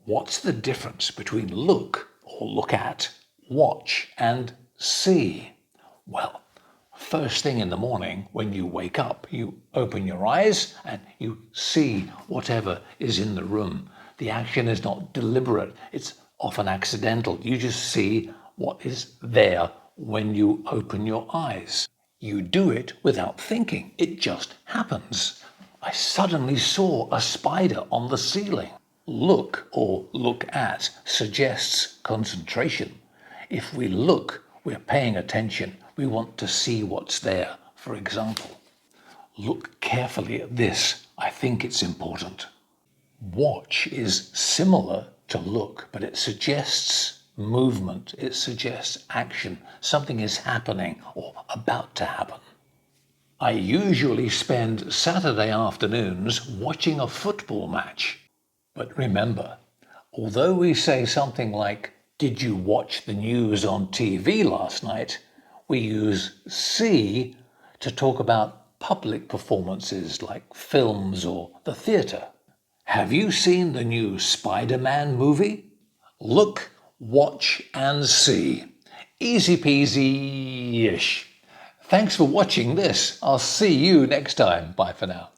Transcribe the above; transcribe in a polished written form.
What's the difference between look or look at, watch and see? Well, first thing in the morning when you wake up, you open your eyes and you see whatever is in the room. The action is not deliberate, it's often accidental. You just see what is there when you open your eyes. You do it without thinking, it just happens. I suddenly saw a spider on the ceiling. Look or look at suggests concentration. If we look, we're paying attention. We want to see what's there. For example, look carefully at this. I think it's important. Watch is similar to look, but it suggests movement. It suggests action. Something is happening or about to happen. I usually spend Saturday afternoons watching a football match. But remember, although we say something like, "Did you watch the news on TV last night?" we use see to talk about public performances like films or the theatre. Have you seen the new Spider-Man movie? Look, watch and see. Easy peasy-ish. Thanks for watching this. I'll see you next time. Bye for now.